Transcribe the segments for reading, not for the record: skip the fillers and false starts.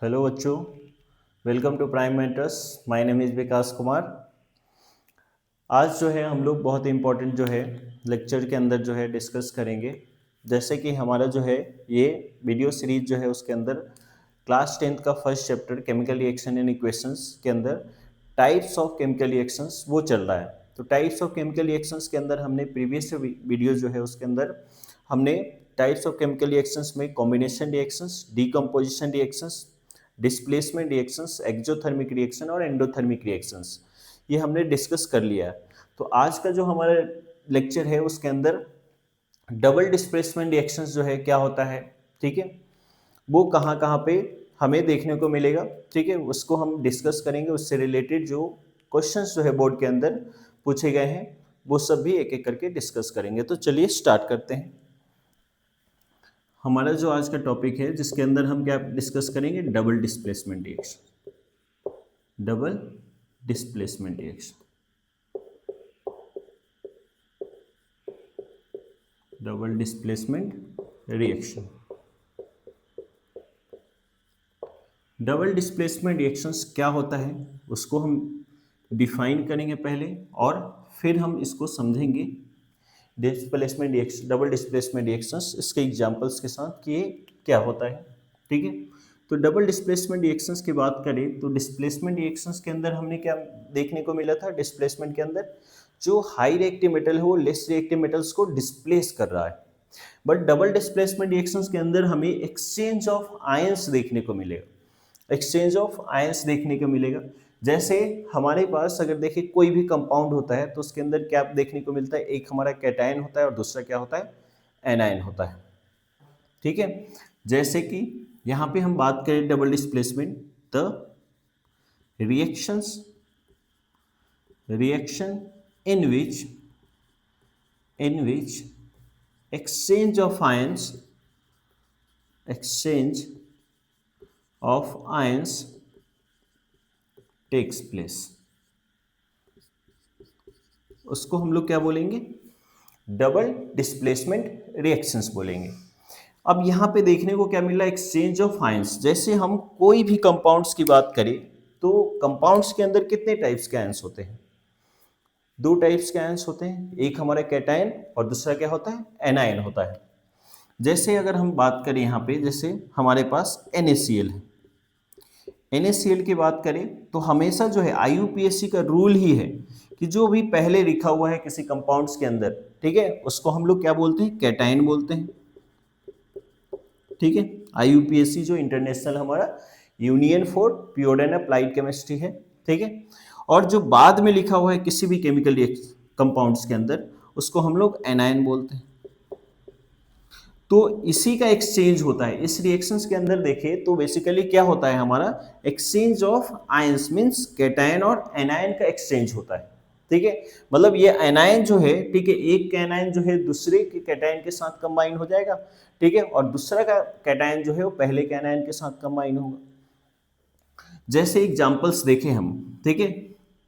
Hello बच्चों, welcome to Prime Mentors. My name is Vikas Kumar. आज जो है हम लोग बहुत इंपॉर्टेंट जो है लेक्चर के अंदर जो है डिस्कस करेंगे। जैसे कि हमारा जो है ये वीडियो सीरीज जो है उसके अंदर क्लास 10th का first chapter chemical reaction and equations के अंदर टाइप्स ऑफ केमिकल रिएक्शंस वो चल रहा है। तो टाइप्स ऑफ केमिकल रिएक्शंस के अंदर हमने प्रीवियस वीडियो जो है उसके अंदर हमने टाइप्स ऑफ केमिकल रिएक्शंस में combination reactions, decomposition reactions, displacement reactions, exothermic reaction और एंडोथर्मिक रिएक्शंस ये हमने डिस्कस कर लिया है। तो आज का जो हमारा लेक्चर है उसके अंदर डबल डिस्प्लेसमेंट रिएक्शंस जो है क्या होता है, ठीक है, वो कहाँ कहाँ पे हमें देखने को मिलेगा, ठीक है, उसको हम डिस्कस करेंगे। उससे रिलेटेड जो क्वेश्चंस जो है बोर्ड के अंदर पूछे गए हैं वो सब भी एक एक करके डिस्कस करेंगे। तो चलिए स्टार्ट करते हैं। हमारा जो आज का टॉपिक है जिसके अंदर हम क्या डिस्कस करेंगे, double displacement reaction. Double displacement reaction, double displacement reaction. Double displacement reactions क्या होता है उसको हम डिफाइन करेंगे पहले और फिर हम इसको समझेंगे displacement reaction, double displacement reactions इसके एग्जांपल्स के साथ कि ये क्या होता है, ठीक है। तो डबल डिस्प्लेसमेंट रिएक्शंस की बात करें तो डिस्प्लेसमेंट रिएक्शंस के अंदर हमने क्या देखने को मिला था, डिस्प्लेसमेंट के अंदर जो हाई रिएक्टिव मेटल है वो लेस रिएक्टिव मेटल्स को डिस्प्लेस कर रहा है। बट डबल डिस्प्लेसमेंट रिएक्शंस के अंदर हमें एक्सचेंज ऑफ आयंस देखने को मिलेगा, एक्सचेंज ऑफ आयंस देखने को मिलेगा। जैसे हमारे पास अगर देखिए कोई भी कंपाउंड होता है तो उसके अंदर क्या देखने को मिलता है, एक हमारा कैटायन होता है और दूसरा क्या होता है, एनायन होता है, ठीक है। जैसे कि यहाँ पे हम बात करें double displacement, the reactions, reaction in which exchange of ions, exchange of ions takes place, उसको हम लोग क्या बोलेंगे, डबल डिस्प्लेसमेंट रिएक्शंस बोलेंगे। अब यहाँ पे देखने को क्या मिल रहा है, एक्सचेंज ऑफ आयंस। जैसे हम कोई भी कंपाउंड्स की बात करें तो कंपाउंड्स के अंदर कितने टाइप्स के आयंस होते हैं, दो टाइप्स के आयंस होते हैं, एक हमारा कैटायन और दूसरा क्या होता है, एनायन होता है। जैसे अगर हम बात करें यहाँ पे, जैसे हमारे पास NaCl है, NaCl की बात करें तो हमेशा जो है IUPAC का रूल ही है कि जो भी पहले लिखा हुआ है किसी कंपाउंड्स के अंदर, ठीक है, उसको हम लोग क्या बोलते हैं, कैटायन बोलते हैं, ठीक है। IUPAC जो इंटरनेशनल हमारा union for pure and applied chemistry है, ठीक है। और जो बाद में लिखा हुआ है किसी भी केमिकल कंपाउंड्स के अंदर उसको हम लोग एनायन बोलते हैं। तो इसी का एक्सचेंज होता है इस रिएक्शंस के अंदर। देखें तो बेसिकली क्या होता है, हमारा exchange of ions means cation और एनायन का एक्सचेंज होता है, ठीक है। मतलब ये एनायन जो है, ठीक है, एक कैनायन जो है दूसरे के कैटायन के साथ कंबाइन हो जाएगा, ठीक है, और दूसरा का कैटायन जो है वो पहले कैनायन के साथ कंबाइन होगा। जैसे एग्जांपल्स देखें हम, ठीक है,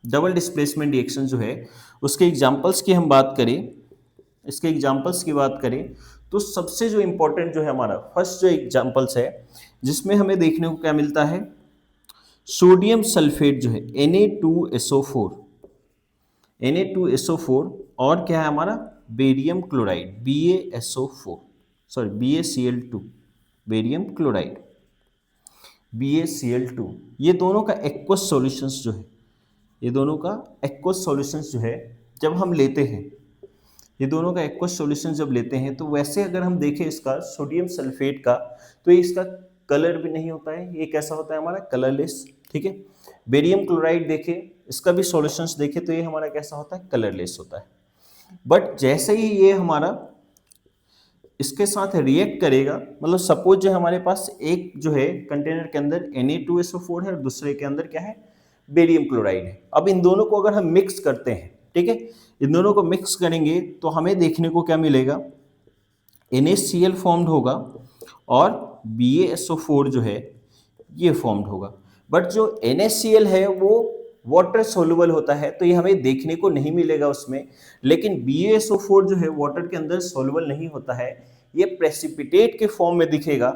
डबल डिस्प्लेसमेंट रिएक्शन जो है उसके एग्जांपल्स की हम बात करें, इसके एग्जांपल्स की बात करें तो सबसे जो इंपॉर्टेंट जो है हमारा फर्स्ट जो एग्जांपल्स है जिसमें हमें देखने को क्या मिलता है, सोडियम सल्फेट जो है Na2SO4, Na2SO4 और क्या है हमारा barium chloride BaSO4, sorry BaCl2, barium chloride BaCl2, ये दोनों का एक्वस सॉल्यूशंस जो है, ये दोनों का एक्वस सॉल्यूशंस जो है जब हम लेते हैं, ये दोनों का एक्वस सॉल्यूशन जब लेते हैं तो वैसे अगर हम देखें इसका सोडियम सल्फेट का तो इसका कलर भी नहीं होता है, ये कैसा होता है हमारा कलरलेस, ठीक है। बेरियम क्लोराइड देखें, इसका भी सॉल्यूशंस देखें तो ये हमारा कैसा होता है, कलरलेस होता है। बट जैसे ही ये हमारा इसके साथ रिएक्ट करेगा, मतलब सपोज जो हमारे पास एक जो है कंटेनर के अंदर Na2SO4 है और दूसरे के अंदर क्या है, बेरियम क्लोराइड है। अब इन दोनों को अगर हम मिक्स करते हैं, ठीक है, इन दोनों को मिक्स करेंगे तो हमें देखने को क्या मिलेगा, NaCl फॉर्म्ड होगा और BaSO4 जो है ये फॉर्म्ड होगा। बट जो NaCl है वो वाटर सोल्यूबल होता है तो ये हमें देखने को नहीं मिलेगा उसमें, लेकिन BaSO4 जो है वाटर के अंदर सोल्यूबल नहीं होता है, ये प्रेसिपिटेट के फॉर्म में दिखेगा।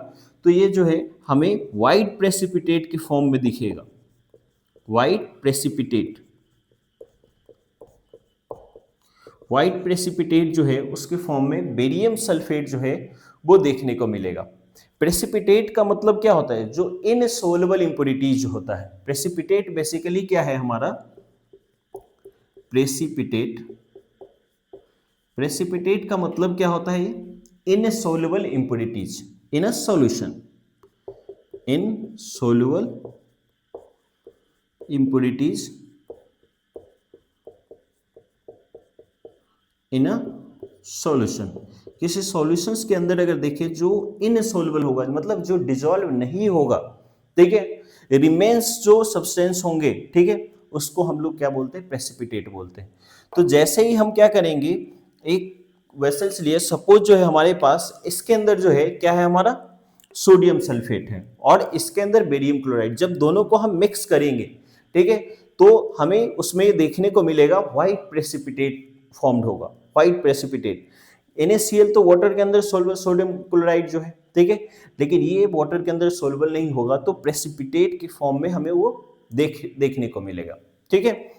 तो ये जो है हमें वाइट प्रेसिपिटेट की फॉर्म में दिखेगा, वाइट प्रेसिपिटेट। वाइट प्रेसिपिटेट जो है उसके फॉर्म में बेरियम सल्फेट जो है वो देखने को मिलेगा। प्रेसिपिटेट का मतलब क्या होता है, जो इनसोल्युबल इंप्योरिटीज होता है। प्रेसिपिटेट बेसिकली क्या है हमारा, प्रेसिपिटेट, प्रेसिपिटेट का मतलब क्या होता है, ये insoluble impurities in a solution, insoluble impurities in a solution. किसी सॉल्यूशंस के अंदर अगर देखें जो इनसोल्युबल होगा, मतलब जो डिसॉल्व नहीं होगा, ठीक है, रिमेन्स जो सब्सटेंस होंगे, ठीक है, उसको हम लोग क्या बोलते हैं, प्रेसिपिटेट बोलते हैं। तो जैसे ही हम क्या करेंगे, एक वेसल्स लिए, सपोज जो है हमारे पास इसके अंदर जो है क्या है हमारा, सोडियम सल्फेट है और इसके अंदर बेरियम क्लोराइड, जब दोनों को हम मिक्स करेंगे, ठीक है, तो हमें उसमें देखने को मिलेगा व्हाइट प्रेसिपिटेट फॉर्म्ड होगा, व्हाइट प्रेसिपिटेट। NaCl तो वाटर के अंदर सोल्युबल सोडियम क्लोराइड जो है, ठीक है, लेकिन ये वाटर के अंदर सोल्युबल नहीं होगा, तो प्रेसिपिटेट की फॉर्म में हमें वो देखने को मिलेगा, ठीक है।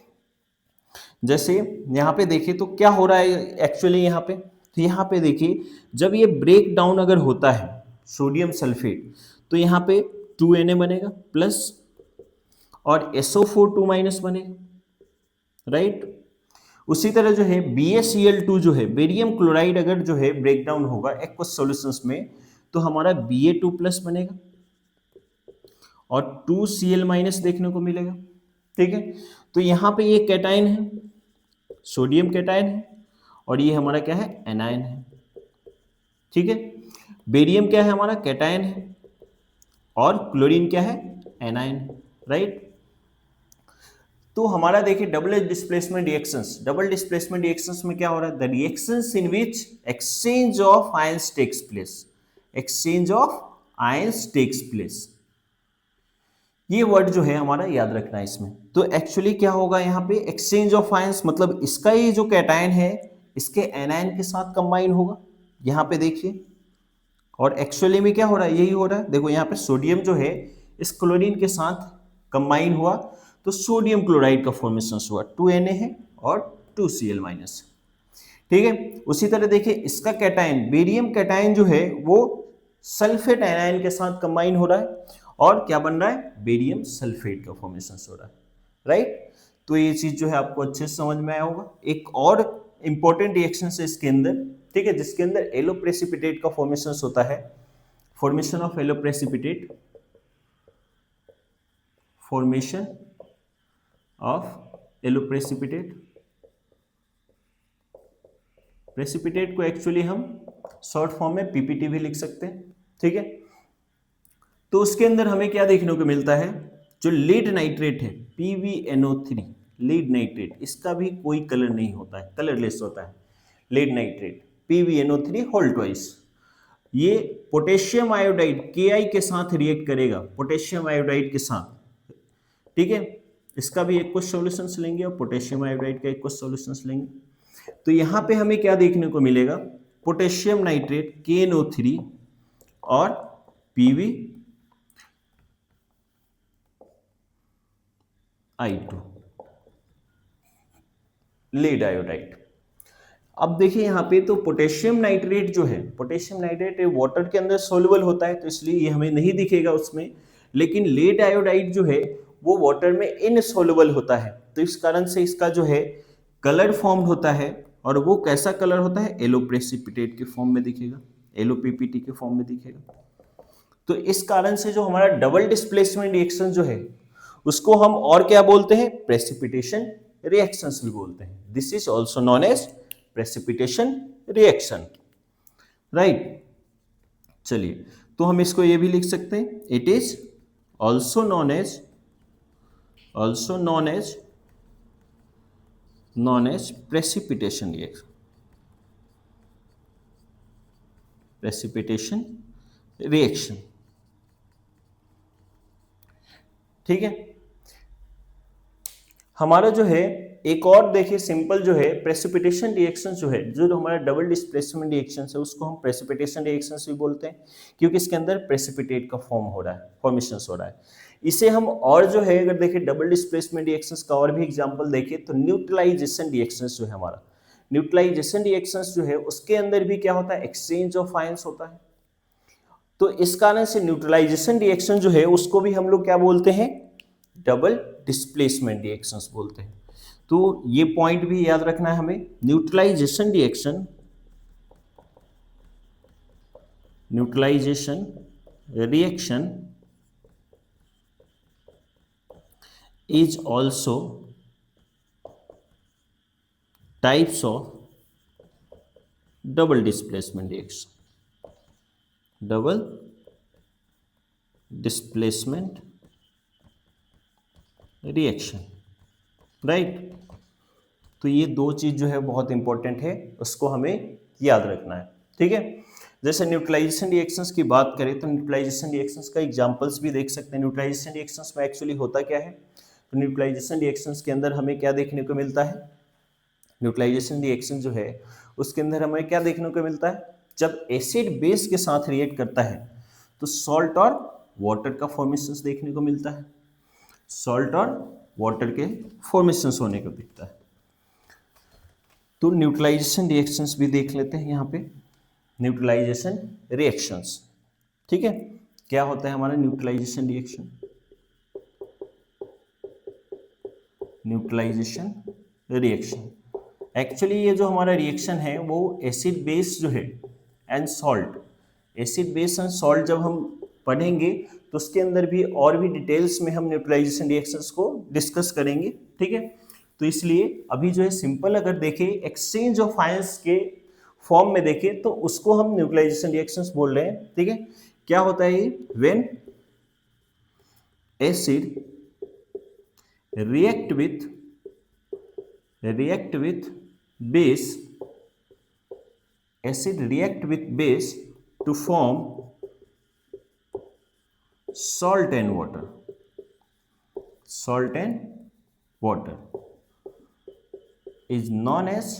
जैसे यहाँ पे देखिए तो क्या हो रहा है एक्चुअली यहाँ पे, तो यहाँ पे देखिए जब ये ब्रेक डाउन अगर होता है सोडियम सल्फेट, तो यहाँ पे 2Na बनेगा प्लस और SO4 2- बनेगा, राइट। उसी तरह जो है BaCl2 जो है बेरियम क्लोराइड अगर जो है ब्रेक डाउन होगा एक्वस सॉल्यूशंस में, तो हमारा Ba2+ बनेगा और 2Cl- देखने को मिलेगा, ठीक है। तो यहाँ पे ये कैटायन है, सोडियम कैटायन है, और ये हमारा क्या है, एनायन है, ठीक है। बेरियम क्या है हमारा, कैटायन है, और क्लोरीन क्या है, एनायन है, राइट। तो हमारा देखिए double displacement reactions, double displacement reactions में क्या हो रहा है, the reactions in which exchange of ions takes place, exchange of ions takes place, ये वर्ड जो है हमारा याद रखना है इसमें। तो एक्चुअली क्या होगा यहाँ पे, एक्सचेंज ऑफ आयंस मतलब इसका ये जो कैटायन है इसके एनायन के साथ कंबाइन होगा, यहाँ पे देखिए, और एक्चुअली में क्या हो रहा है, यही हो रहा है, देखो यहाँ पे सोडियम जो है इस क्लोरीन के साथ कंबाइन हुआ, तो सोडियम क्लोराइड का फॉर्मेशन हुआ, 2Na है और 2Cl-, ठीक है। उसी तरह देखिए इसका कैटायन, बेरियम कैटायन जो है वो सल्फेट एनायन के साथ कंबाइन हो रहा है और क्या बन रहा है, बेरियम सल्फेट का फॉर्मेशन हो रहा है, राइट। तो ये चीज जो है आपको अच्छे से समझ में आया होगा। एक और इंपॉर्टेंट रिएक्शन है इसके अंदर, ठीक है, जिसके अंदर येलो प्रेसिपिटेट का फॉर्मेशन होता है, formation of yellow precipitate, formation of yellow precipitate. Precipitate को एक्चुअली हम शॉर्ट फॉर्म में PPT भी लिख सकते हैं, ठीक है। तो उसके अंदर हमें क्या देखने को मिलता है, जो लीड नाइट्रेट है PbNO3, लीड नाइट्रेट, इसका भी कोई कलर नहीं होता है, कलरलेस होता है lead nitrate PbNO3 whole twice. ये पोटेशियम आयोडाइड Ki के साथ रिएक्ट करेगा, पोटेशियम आयोडाइड के साथ, ठीक है। इसका भी एक कुछ सॉल्यूशंस लेंगे और पोटेशियम आयोडाइड का एक कुछ सॉल्यूशंस लेंगे। तो यहां पे हमें क्या देखने को मिलेगा, पोटेशियम नाइट्रेट KNO3 और PbI2, लीड आयोडाइड। अब देखिए यहाँ पे तो पोटेशियम नाइट्रेट जो है, पोटेशियम नाइट्रेट वाटर के अंदर सोल्युबल होता है, तो इसलिए ये हमें नहीं दिखेगा उसमें, लेकिन लीड आयोडाइड जो है वो वाटर में इनसोल्युबल होता है, तो इस कारण से इसका जो है कलर फॉर्म्ड होता है, और वो कैसा कलर होता है, येलो प्रेसिपिटेट के फॉर्म में दिखेगा, येलो PPT के फॉर्म में दिखेगा। तो इस कारण से जो हमारा डबल डिस्प्लेसमेंट रिएक्शन जो है उसको हम और क्या बोलते हैं, प्रेसिपिटेशन रिएक्शंस भी बोलते हैं। This is also known as precipitation reaction, right. चलिए, तो हम इसको ये भी लिख सकते हैं, it is also known as, also known as precipitation reaction, precipitation reaction, ठीक है। हमारा जो है एक और देखिए सिंपल जो है प्रेसिपिटेशन रिएक्शन जो है, जो हमारा डबल डिस्प्लेसमेंट रिएक्शन है उसको हम प्रेसिपिटेशन रिएक्शन भी बोलते हैं, क्योंकि इसके अंदर प्रेसिपिटेट का फॉर्म हो रहा है, फॉर्मेशन हो रहा है। इसे हम और जो है अगर देखें डबल डिस्प्लेसमेंट रिएक्शंस का और भी एग्जांपल देखें तो न्यूट्रलाइजेशन रिएक्शंस जो है हमारा, न्यूट्रलाइजेशन रिएक्शंस जो है उसके अंदर भी क्या होता है, एक्सचेंज ऑफ आयंस होता है। तो इस कारण से न्यूट्रलाइजेशन रिएक्शन जो है उसको भी हम लोग क्या बोलते हैं, डबल डिस्प्लेसमेंट रिएक्शंस बोलते हैं। तो ये पॉइंट भी याद रखना है हमें, neutralization reaction is also types of double displacement reaction, double displacement reaction, right. तो ये दो चीज जो है बहुत इंपॉर्टेंट है, उसको हमें याद रखना है, ठीक है। जैसे न्यूट्रलाइजेशन रिएक्शंस की बात करें तो न्यूट्रलाइजेशन रिएक्शंस का एग्जांपल्स भी देख सकते हैं। न्यूट्रलाइजेशन रिएक्शंस में एक्चुअली होता क्या है, तो न्यूट्रलाइजेशन रिएक्शंस के अंदर हमें क्या देखने को मिलता है, न्यूट्रलाइजेशन रिएक्शन जो है उसके अंदर हमें क्या देखने को मिलता है, जब एसिड बेस के साथ रिएक्ट करता है तो सॉल्ट और वाटर का फॉर्मेशन देखने को मिलता है, सॉल्ट और वाटर के फॉर्मेशन होने को दिखता है। तो न्यूट्रलाइजेशन रिएक्शंस भी देख लेते हैं यहाँ पे, न्यूट्रलाइजेशन रिएक्शंस, ठीक है। क्या होता है हमारा neutralization reaction, neutralization reaction actually ये जो हमारा रिएक्शन है वो एसिड बेस जो है and salt, acid base and salt जब हम पढ़ेंगे तो उसके अंदर भी और भी डिटेल्स में हम न्यूट्रलाइजेशन रिएक्शंस को डिस्कस करेंगे, ठीक है। तो इसलिए अभी जो है सिंपल अगर देखें एक्सचेंज ऑफ आयंस के फॉर्म में देखें तो उसको हम न्यूट्रलाइजेशन रिएक्शंस बोल रहे हैं, ठीक है। क्या होता है ये, when acid react with base, acid react with base to form salt and water, salt and water is known as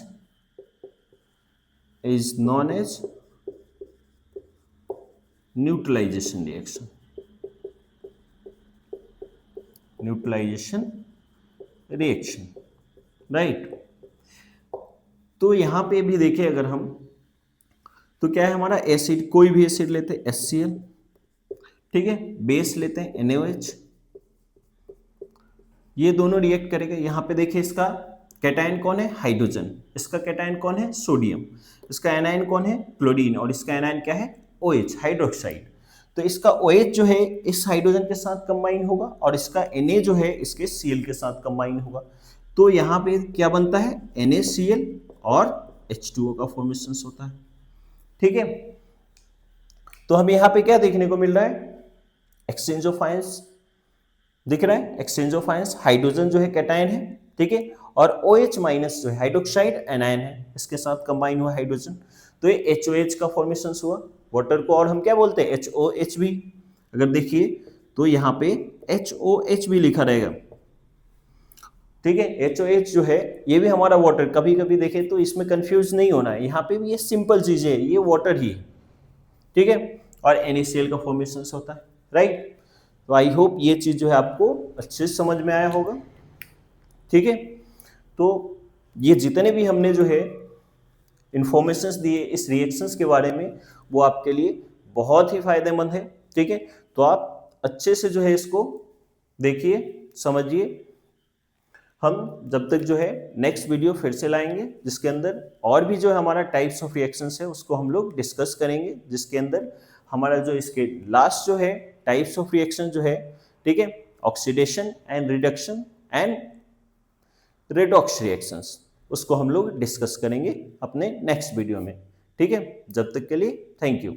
neutralization reaction, neutralization reaction, right. तो यहां पे भी देखें अगर हम, तो क्या है हमारा एसिड, कोई भी एसिड लेते हैं HCl, ठीक है, बेस लेते हैं NaOH, ये दोनों रिएक्ट करेगा। यहां पे देखिए इसका कैटायन कौन है, हाइड्रोजन, इसका कैटायन कौन है, सोडियम, इसका एनायन कौन है, क्लोरीन, और इसका एनायन क्या है, OH, हाइड्रोक्साइड। तो इसका OH जो है इस हाइड्रोजन के साथ कंबाइन होगा और इसका Na जो है इसके Cl के साथ कंबाइन होगा। तो यहाँ पे क्या बनता है, NaCl और H2O का फॉर्मेशन होता है, ठीक है। तो हमें यहाँ पे क्या देखने को मिल रहा है, एक्सचेंज ऑफ आयंस दिख रहा है, एक्सचेंज ऑफ आयंस, हाइड्रोजन जो है कैटायन है, ठीक है, और OH माइनस जो है हाइड्रोक्साइड एनायन है, इसके साथ कंबाइन हुआ हाइड्रोजन, तो ये HOH का फॉर्मेशन हुआ। वाटर को और हम क्या बोलते हैं, HOH भी, अगर देखिए तो यहाँ पे HOH भी लिखा रहेगा, ठीक है। HOH जो है ये भी हमारा वाटर, कभी कभी देखें तो इसमें कंफ्यूज नहीं होना है, यहाँ पे भी ये सिंपल चीजें है, ये वाटर ही, ठीक है, और NaCl का फॉर्मेशन होता है, राइट। तो आई होप ये चीज जो है आपको अच्छे से समझ में आया होगा, ठीक है। तो ये जितने भी हमने जो है इंफॉर्मेशंस दिए इस रिएक्शंस के बारे में वो आपके लिए बहुत ही फायदेमंद है, ठीक है। तो आप अच्छे से जो है इसको देखिए, समझिए। हम जब तक जो है नेक्स्ट वीडियो फिर से लाएंगे जिसके अंदर और भी जो है हमारा टाइप्स ऑफ रिएक्शंस है उसको हम लोग डिस्कस करेंगे, जिसके अंदर हमारा जो इसके लास्ट जो है टाइप्स ऑफ रिएक्शन जो है, ठीक है, oxidation and reduction and redox reactions, उसको हम लोग डिस्कस करेंगे अपने नेक्स्ट वीडियो में, ठीक है। जब तक के लिए थैंक यू।